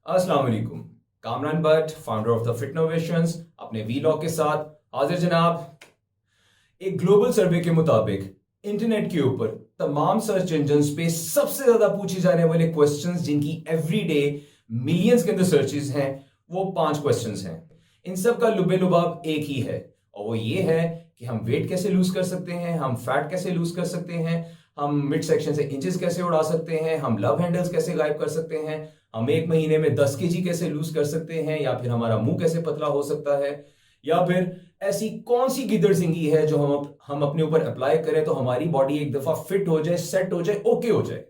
अस्सलाम वालेकुम। Kamran Bhat, founder of the Fitnovations, अपने वीलॉग के साथ हाजिर जनाब। एक ग्लोबल सर्वे के मुताबिक इंटरनेट के ऊपर तमाम सर्च इंजन्स पे सबसे ज्यादा पूछे जाने वाले क्वेश्चंस, जिनकी एवरीडे मिलियंस के अंदर सर्चेस हैं, वो 5 क्वेश्चंस हैं। इन सब का लुबे लुबाब एक ही है, और वो ये है कि हम वेट कैसे लूज कर सकते हैं, हम फैट कैसे लूज कर सकते हैं, हम मिड सेक्शन से इंचेस कैसे उड़ा सकते हैं, हम लव हैंडल्स कैसे गायब कर सकते हैं, हम एक महीने में 10 kg कैसे लूज कर सकते हैं, या फिर हमारा मुंह कैसे पतला हो सकता है, या फिर ऐसी कौन सी गिदड़ सिंगी है जो हम अपने ऊपर अप्लाई करें तो हमारी बॉडी एक दफा फिट हो जाए, सेट हो जाए, ओके हो जाए।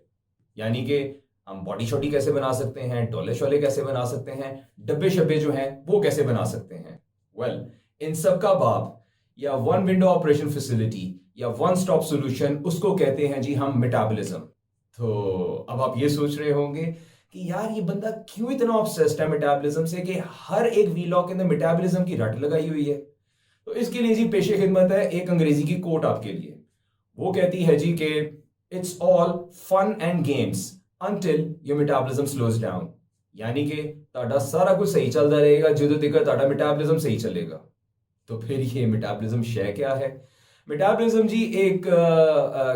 यानी कि हम बॉडी शॉडी कैसे बना सकते हैं, टोले शोले कैसे बना सकते हैं, डब्बे शब्बे जो हैं वो कैसे बना सकते हैं। वेल, इन सब का बाप या वन विंडो ऑपरेशन फैसिलिटी या वन स्टॉप सॉल्यूशन, उसको कहते हैं जी हम मेटाबॉलिज्म। तो अब आप ये सोच रहे होंगे कि यार ये बंदा क्यों इतना ऑब्सेस्ड है मेटाबॉलिज्म से कि हर एक वीलॉग के अंदर मेटाबॉलिज्म की रट लगाई हुई है। तो इसके लिए जी पेशे खिदमत है एक अंग्रेजी की कोट आपके लिए। वो कहती है जी कि it's all fun and games until your metabolism slows down. यानी कि ताड़ा सारा कुछ सही चलता रहेगा जो तक ताड़ा मेटाबॉलिज्म सही चलेगा। तो फिर ये मेटाबॉलिज्म शय क्या है? मेटाबॉलिज्म जी एक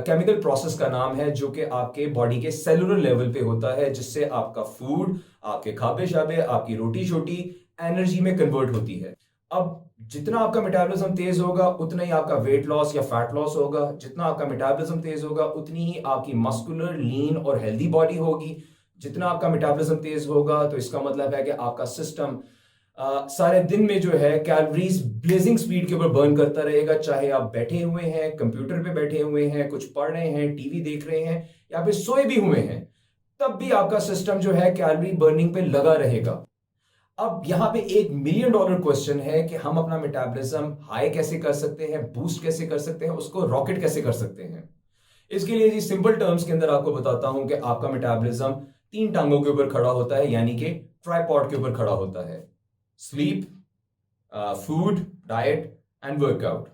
केमिकल प्रोसेस का नाम है जो कि आपके बॉडी के सेलुलर लेवल पे होता है, जिससे आपका फूड, आपके खाबे शाबे, आपकी रोटी शोटी एनर्जी में कन्वर्ट होती है। अब जितना आपका मेटाबॉलिज्म तेज होगा उतना ही आपका वेट लॉस या फैट लॉस होगा। जितना आपका मेटाबॉलिज्म तेज होगा उतनी ही आपकी मस्कुलर, लीन और हेल्दी बॉडी होगी। जितना आपका मेटाबॉलिज्म तेज होगा तो इसका मतलब है कि आपका सिस्टम सारे दिन में जो है कैलोरीज ब्लेजिंग स्पीड के ऊपर बर्न करता रहेगा। चाहे आप बैठे हुए हैं, कंप्यूटर पे बैठे हुए हैं, कुछ पढ़ रहे हैं, टीवी देख रहे हैं, या फिर सोए भी हुए हैं, तब भी आपका सिस्टम जो है कैलोरी बर्निंग पे लगा रहेगा। अब यहां पे $1 मिलियन क्वेश्चन है कि हम अपना मेटाबॉलिज्म हाई कैसे कर सकते हैं, बूस्ट कैसे कर सकते हैं, उसको रॉकेट कैसे कर सकते हैं। इसके लिए जी सिंपल टर्म्स के अंदर आपको बताता हूं कि आपका मेटाबॉलिज्म 3 टांगों के ऊपर खड़ा होता है, यानी कि ट्राइपॉड के ऊपर खड़ा होता है। Sleep, food, diet and workout.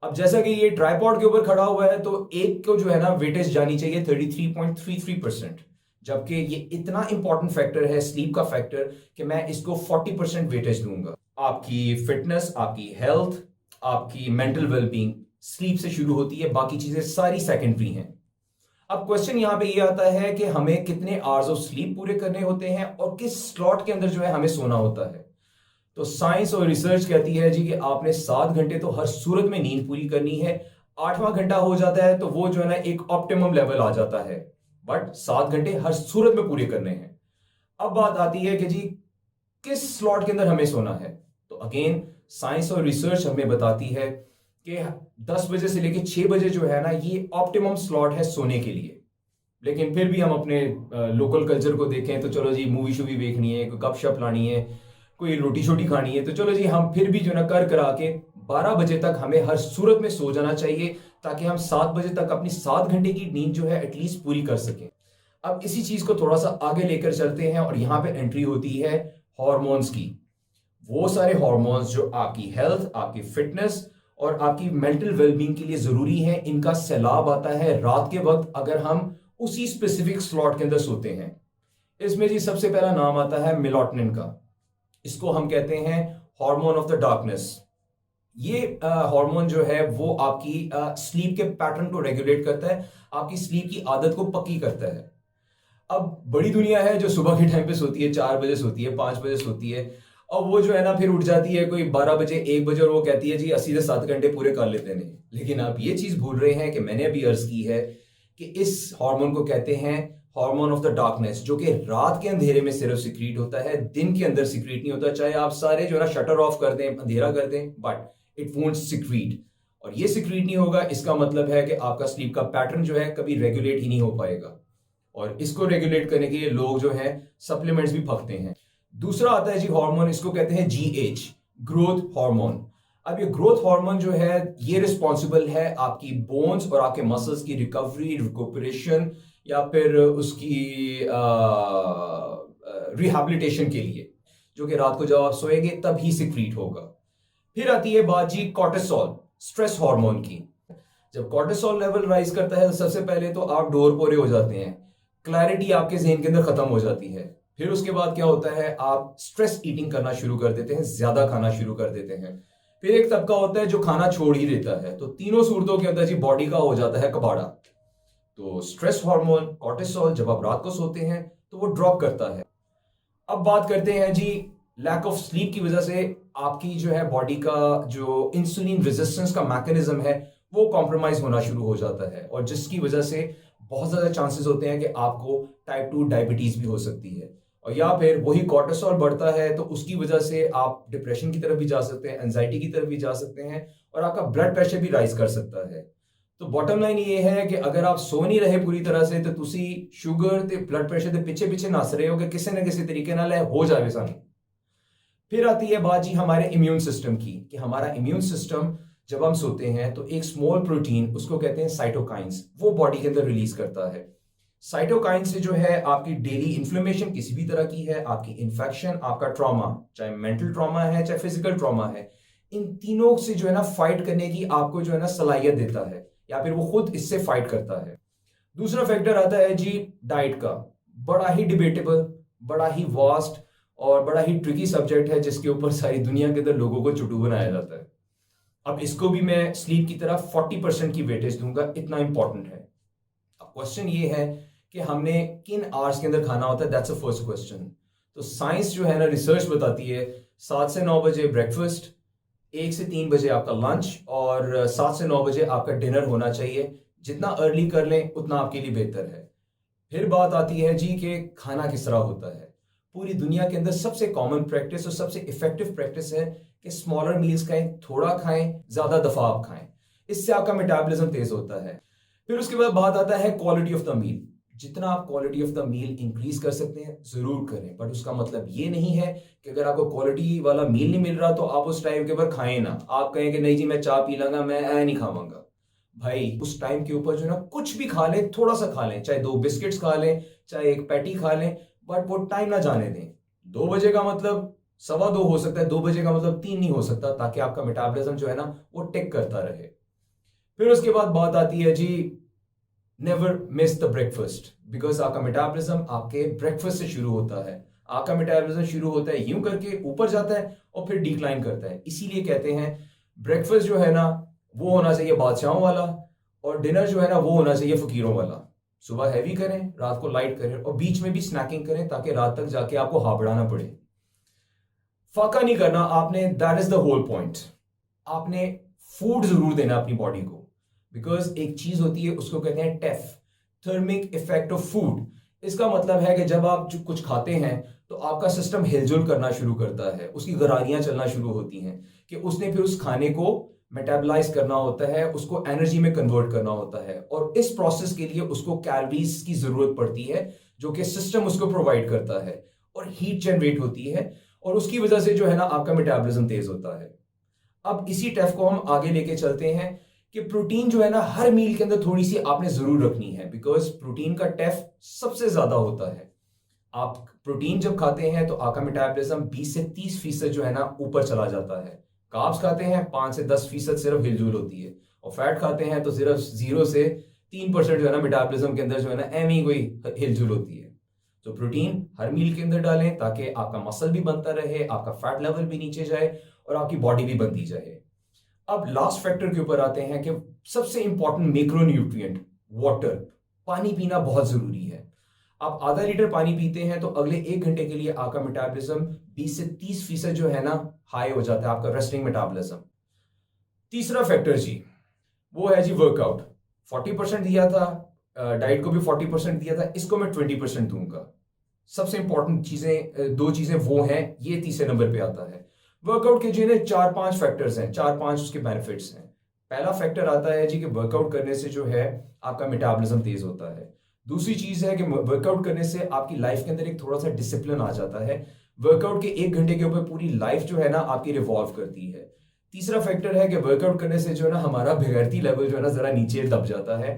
अब जैसा कि ये ट्राइपॉड के ऊपर खड़ा हुआ है तो एक को जो है ना वेटेज जानी चाहिए 33.33%, जबकि ये इतना इंपॉर्टेंट फैक्टर है स्लीप का फैक्टर कि मैं इसको 40% वेटेज दूंगा। आपकी फिटनेस, आपकी हेल्थ, आपकी मेंटल वेलबींग स्लीप से शुरू होती है, बाकी चीजें सारी सेकेंडरी हैं। अब क्वेश्चन यहां पे ये आता है कि हमें कितने आवर्स ऑफ स्लीप पूरे करने होते हैं और किस स्लॉट के अंदर जो है हमें सोना होता है। तो साइंस और रिसर्च कहती है जी कि आपने 7 घंटे तो हर सूरत में नींद पूरी करनी है। 8वां घंटा हो जाता है तो वो जो है ना एक ऑप्टिमम लेवल आ जाता है, बट 7 घंटे हर सूरत में पूरे करने हैं। अब बात आती है कि जी किस स्लॉट के अंदर हमें सोना है। तो अगेन साइंस और रिसर्च हमें बताती है कि 10 बजे से लेकर 6 बजे जो है ना ये ऑप्टिमम स्लॉट है सोने के लिए। लेकिन फिर भी हम अपने लोकल कल्चर को देखें तो चलो जी मूवी शूवी देखनी है, कोई गपशप लानी है, कोई रोटी शोटी खानी है, तो चलो जी हम फिर भी जो ना कर करा के 12 बजे तक हमें हर सूरत में सो जाना चाहिए, ताकि हम 7 बजे तक अपनी 7 घंटे की नींद जो है एटलीस्ट पूरी कर सकें। अब इसी चीज को थोड़ा सा आगे लेकर चलते हैं और यहां पे एंट्री होती है हॉर्मोन्स की। वो सारे हॉर्मोन्स जो आपकी हेल्थ, आपकी फिटनेस और आपकी मेंटल वेलबींग के लिए जरूरी है, इनका सैलाब आता है रात के वक्त अगर हम उसी स्पेसिफिक स्लॉट के अंदर सोते हैं। इसमें जी सबसे पहला नाम आता है मेलाटोनिन का। इसको हम कहते हैं हार्मोन ऑफ द डार्कनेस। ये हार्मोन जो है वो आपकी स्लीप के पैटर्न को रेगुलेट करता है, आपकी स्लीप की आदत को पक्की करता है। अब बड़ी दुनिया है जो सुबह के टाइम पे सोती है, 4 बजे सोती है, 5 बजे सोती है, और वो जो है ना फिर उठ जाती है कोई 12 बजे, 1 बजे, और वो कहती है जी 80 से 7 घंटे पूरे कर लेते नहीं। लेकिन आप ये चीज भूल रहे हैं कि मैंने अभी अर्ज की है कि इस हार्मोन को कहते हैं हार्मोन ऑफ द डार्कनेस, जो कि रात के अंधेरे में सिर्फ सिक्रीट होता है, दिन के अंदर सिक्रीट नहीं होता। चाहे आप सारे जो है ना शटर ऑफ कर दें, अंधेरा कर दें, बट इट वोंट सिक्रीट। और ये सिक्रीट नहीं होगा, इसका मतलब है कि आपका स्लीप का पैटर्न जो है कभी रेगुलेट ही नहीं हो पाएगा। और इसको रेगुलेट करने के लिए लोग जो है सप्लीमेंट्स भी फकते हैं। दूसरा आता है जी हार्मोन, इसको कहते हैं GH, ग्रोथ हार्मोन। अब ये ग्रोथ हार्मोन जो है ये रिस्पॉन्सिबल है आपकी बोन्स और आपके मसल्स की रिकवरी, रिकूपरेशन या फिर उसकी रिहैबिलिटेशन के लिए, जो कि रात को जब आप सोएंगे तब ही सिक्रीट होगा। फिर आती है बात जी कॉर्टिसोल, स्ट्रेस हार्मोन की। जब कॉर्टिसोल लेवल राइज करता है तो सबसे पहले तो आप डोर पोरे हो जाते हैं, क्लैरिटी आपके जहन के अंदर खत्म हो जाती है। फिर उसके बाद क्या होता है, आप स्ट्रेस ईटिंग करना शुरू कर देते हैं, ज्यादा खाना शुरू कर देते हैं। फिर एक तबका होता है जो खाना छोड़ ही देता है। तो तीनों सूरतों के अंदर जी बॉडी का हो जाता है कबाड़ा। तो स्ट्रेस हार्मोन कॉर्टिसोल जब आप रात को सोते हैं तो वो ड्रॉप करता है। अब बात करते हैं जी, लैक ऑफ स्लीप की वजह से आपकी जो है बॉडी का जो इंसुलिन रेजिस्टेंस का मैकेनिज्म है वो कॉम्प्रोमाइज होना शुरू हो जाता है, और जिसकी वजह से बहुत ज्यादा चांसेस होते हैं कि आपको टाइप 2 डायबिटीज भी हो सकती है। और या फिर वही कॉर्टिसोल बढ़ता है तो उसकी वजह से आप डिप्रेशन की तरफ भी जा सकते हैं, एंजाइटी की तरफ भी जा सकते हैं, और आपका ब्लड प्रेशर भी राइज कर सकता है। तो बॉटम लाइन ये है कि अगर आप सो नहीं रहे पूरी तरह से तो तुसी शुगर ते ब्लड प्रेशर के पीछे पीछे नस रहे हो कि किसी न किसी तरीके नाल हो जाए सानू। फिर आती है बात जी हमारे इम्यून सिस्टम की, कि हमारा इम्यून सिस्टम जब हम सोते हैं तो एक स्मॉल प्रोटीन, उसको कहते हैं साइटोकाइंस, वो बॉडी के अंदर रिलीज करता है। साइटोकाइन से जो है आपकी डेली इन्फ्लेमेशन किसी भी तरह की है, आपकी इन्फेक्शन, आपका ट्रॉमा, चाहे मेंटल ट्रॉमा है चाहे फिजिकल ट्रॉमा है, इन तीनों से जो है ना फाइट करने की आपको जो है ना सलाहियत देता है, या फिर वो खुद इससे फाइट करता है। दूसरा फैक्टर आता है जी डाइट का। बड़ा ही डिबेटेबल, बड़ा ही वास्ट और बड़ा ही ट्रिकी सब्जेक्ट है, जिसके ऊपर सारी दुनिया के अंदर लोगों को चुटू बनाया जाता है। अब इसको भी मैं स्लीप की तरफ 40% की वेटेज दूंगा, इतना इंपॉर्टेंट है। अब क्वेश्चन ये है कि हमने किन आवर्स के अंदर खाना होता है, दैट्स अ फर्स्ट क्वेश्चन। तो साइंस जो है ना, रिसर्च बताती है 7 से 9 बजे ब्रेकफास्ट, 1 से 3 बजे आपका लंच, और 7 से 9 बजे आपका डिनर होना चाहिए। जितना अर्ली कर लें उतना आपके लिए बेहतर है। फिर बात आती है जी कि खाना किस तरह होता है। पूरी दुनिया के अंदर सबसे कॉमन प्रैक्टिस और सबसे इफेक्टिव प्रैक्टिस है कि स्मॉलर मील्स खाएं, थोड़ा खाएं, ज्यादा दफा आप खाएं, इससे आपका मेटाबॉलिज्म तेज होता है। फिर उसके बाद बात आता है क्वालिटी ऑफ द मील। जितना आप quality of the meal increase कर सकते हैं जरूर करें, बट उसका मतलब ये नहीं है कि अगर आपको क्वालिटी वाला मील नहीं मिल रहा तो आप उस टाइम के ऊपर खाएं ना। आप कहें कि नहीं जी मैं चाय पी लूंगा, मैं नहीं खाऊंगा। भाई उस टाइम के ऊपर जो है ना कुछ भी खा लें, थोड़ा सा खा लें, चाहे 2 बिस्किट्स खा लें, चाहे एक पैटी खा लें, बट वो टाइम ना जाने दें। 2 बजे का मतलब 2:15 हो सकता है, 2 बजे का मतलब 3 नहीं हो सकता, ताकि आपका मेटाबॉलिज्म जो है ना वो टिक करता रहे। फिर उसके बाद बात आती है जी never miss the breakfast, because आपका मेटाबॉलिज्म आपके ब्रेकफास्ट से शुरू होता है। आपका मेटाबॉलिज्म शुरू होता है यूं करके, ऊपर जाता है और फिर डिक्लाइन करता है। इसीलिए कहते हैं ब्रेकफास्ट जो है ना वो होना चाहिए बादशाहों वाला, और डिनर जो है ना वो होना चाहिए फकीरों वाला। सुबह हैवी करें, रात को लाइट करें, और बीच में भी स्नैकिंग करें ताकि रात तक जाके आपको हाबड़ा ना पड़े। फाका नहीं करना आपने, that is the whole point. आपने फूड जरूर देना अपनी बॉडी को, बिकॉज एक चीज होती है उसको कहते हैं टेफ, थर्मिक इफेक्ट ऑफ फूड। इसका मतलब है कि जब आप कुछ खाते हैं तो आपका सिस्टम हिलजुल करना शुरू करता है, उसकी गरारियां चलना शुरू होती हैं कि उसने फिर उस खाने को मेटाबलाइज करना होता है, उसको एनर्जी में कन्वर्ट करना होता है, और इस प्रोसेस के लिए उसको कैलोरीज की जरूरत पड़ती है जो कि सिस्टम उसको प्रोवाइड करता है, और हीट जनरेट होती है, और उसकी वजह से जो है ना आपका मेटाबॉलिज्म तेज होता है। अब इसी टेफ को हम आगे लेके चलते हैं कि प्रोटीन जो है ना हर मील के अंदर थोड़ी सी आपने जरूर रखनी है, बिकॉज प्रोटीन का टेफ सबसे ज्यादा होता है। आप प्रोटीन जब खाते हैं तो आपका मेटाबॉलिज्म 20 से 30% जो है ना ऊपर चला जाता है। कार्ब्स खाते हैं 5 से 10% सिर्फ हिलजुल होती है, और फैट खाते हैं तो सिर्फ 0 से 3% जो है ना मेटाबॉलिज्म के अंदर जो है ना एम ही कोई हिलजुल होती है। तो प्रोटीन हर मील के अंदर डालें ताकि आपका मसल भी बनता रहे, आपका फैट लेवल भी नीचे जाए, और आपकी बॉडी भी बनती जाए। अब लास्ट फैक्टर के ऊपर आते हैं कि सबसे इंपॉर्टेंट मैक्रोन्यूट्रिएंट वाटर, पानी पीना बहुत जरूरी है। आप आधा लीटर पानी पीते हैं तो अगले 1 घंटे के लिए आपका मेटाबॉलिज्म 20 से 30% जो है ना हाई हो जाता है, आपका रेस्टिंग मेटाबॉलिज्म। तीसरा फैक्टर जी वो है जी वर्कआउट। 40% दिया था, डाइट को भी 40% दिया था, इसको मैं 20% दूंगा। सबसे इंपॉर्टेंट चीजें 2 चीजें वो हैं, ये तीसरे नंबर पे आता है। वर्कआउट के जो है 4-5 फैक्टर्स हैं, 4-5 उसके बेनिफिट्स हैं। पहला फैक्टर आता है जी कि वर्कआउट करने से जो है आपका मेटाबॉलिज्म तेज होता है। दूसरी चीज है कि वर्कआउट करने से आपकी लाइफ के अंदर एक थोड़ा सा डिसिप्लिन आ जाता है। वर्कआउट के 1 घंटे के ऊपर पूरी लाइफ जो है ना आपकी रिवॉल्व करती है। तीसरा फैक्टर है कि वर्कआउट करने से जो है ना हमारा बेगैरती लेवल जो है ना जरा नीचे दब जाता है,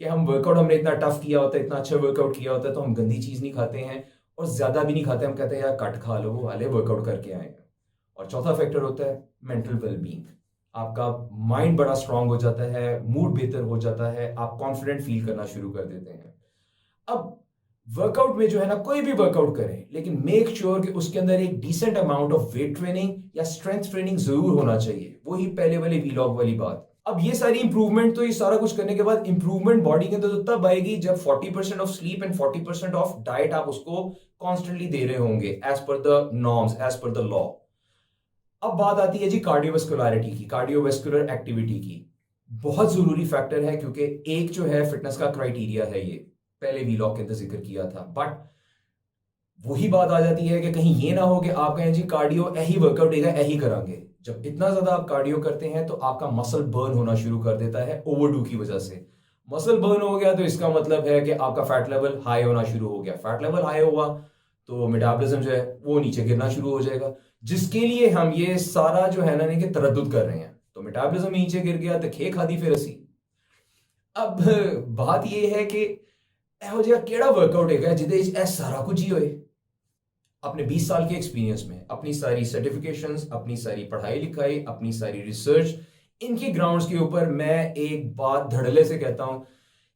कि हम वर्कआउट हमने इतना टफ किया होता है, इतना अच्छा वर्कआउट किया होता है, तो हम गंदी चीज नहीं खाते हैं और ज्यादा भी नहीं खाते। हम कहते हैं यार कट खा लो, वो वाले वर्कआउट करके आए हैं। और चौथा फैक्टर होता है मेंटल वेलबींग। आपका माइंड बड़ा स्ट्रांग हो जाता है, मूड बेहतर हो जाता है, आप कॉन्फिडेंट फील करना शुरू कर देते हैं। अब वर्कआउट में जो है ना, कोई भी वर्कआउट करें, लेकिन मेक श्योर कि उसके अंदर एक decent amount of weight training या स्ट्रेंथ ट्रेनिंग जरूर होना चाहिए। वही पहले वाली वीलॉग वाली बात। अब ये सारी इंप्रूवमेंट, तो ये सारा कुछ करने के बाद इंप्रूवमेंट बॉडी के अंदर तो तब आएगी जब 40% of sleep and 40% of diet आप उसको कॉन्स्टेंटली दे रहे होंगे as per the norms, as per the law. अब बात आती है जी कार्डियोवेस्कुलरिटी की, कार्डियोवेस्कुलर एक्टिविटी की। बहुत जरूरी फैक्टर है, क्योंकि एक जो है फिटनेस का क्राइटेरिया है, ये पहले वीलॉग के अंदर जिक्र किया था। बट वही बात आ जाती है कि कहीं ये ना हो कि आप कहें जी कार्डियो यही वर्कआउट है यही करांगे। जब इतना ज्यादा आप कार्डियो करते हैं तो आपका मसल बर्न होना शुरू कर देता है ओवरडू की वजह से। मसल बर्न हो गया तो इसका मतलब है कि आपका फैट लेवल हाई होना शुरू हो गया। फैट लेवल हाई हुआ तो मेटाबॉलिज्म जो है वो नीचे गिरना शुरू हो जाएगा, जिसके लिए हम ये सारा जो है ना कि तरद्दुद कर रहे हैं। तो मेटाबॉलिज्म नीचे गिर गया तो खे खादी फिर असी। अब बात यह है कि ਇਹੋ ਜਿਹਾ ਕਿਹੜਾ वर्कआउट है ਜਿਹਦੇ ਵਿੱਚ ਇਹ ਸਾਰਾ कुछ ही होए। अपने 20 साल के एक्सपीरियंस में, अपनी सारी सर्टिफिकेशंस, अपनी सारी पढ़ाई लिखाई, अपनी सारी रिसर्च, इनकी ग्राउंड्स के ऊपर मैं एक बात धड़ल्ले से कहता हूं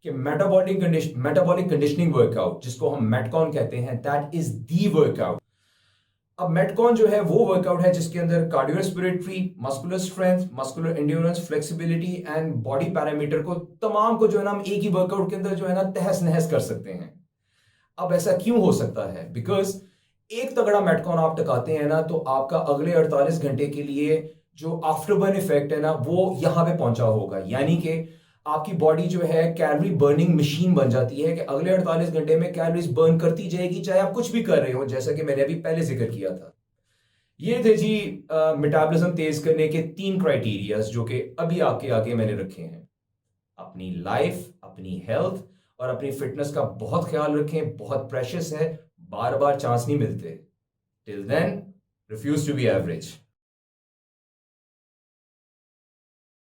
कि मेटाबॉलिक कंडीशनिंग वर्कआउट, जिसको हम मेटकॉन कहते हैं, दैट इज दी वर्कआउट। अब मेटकॉन जो है वो वर्कआउट है जिसके अंदर cardiorespiratory, muscular strength, muscular endurance, flexibility and body parameter को तमाम को जो है ना हम एक ही वर्कआउट के अंदर जो है ना तहस नहस कर सकते हैं। अब ऐसा क्यों हो सकता है? बिकॉज एक तगड़ा मेटकॉन आप टकाते हैं ना तो आपका अगले 48 घंटे के लिए जो आफ्टर बर्न इफेक्ट है ना वो यहां पे पहुंचा होगा। यानी कि आपकी बॉडी जो है कैलोरी बर्निंग मशीन बन जाती है कि अगले 48 घंटे में कैलोरीज बर्न करती जाएगी, चाहे आप कुछ भी कर रहे हो, जैसा कि मैंने अभी पहले जिक्र किया था। ये थे जी मेटाबॉलिज्म तेज करने के 3 क्राइटेरियाज जो कि अभी आपके आगे मैंने रखे हैं। अपनी लाइफ, अपनी हेल्थ और अपनी फिटनेस का बहुत ख्याल रखें। बहुत प्रेशियस है, बार बार चांस नहीं मिलते। Till then, refuse to be average.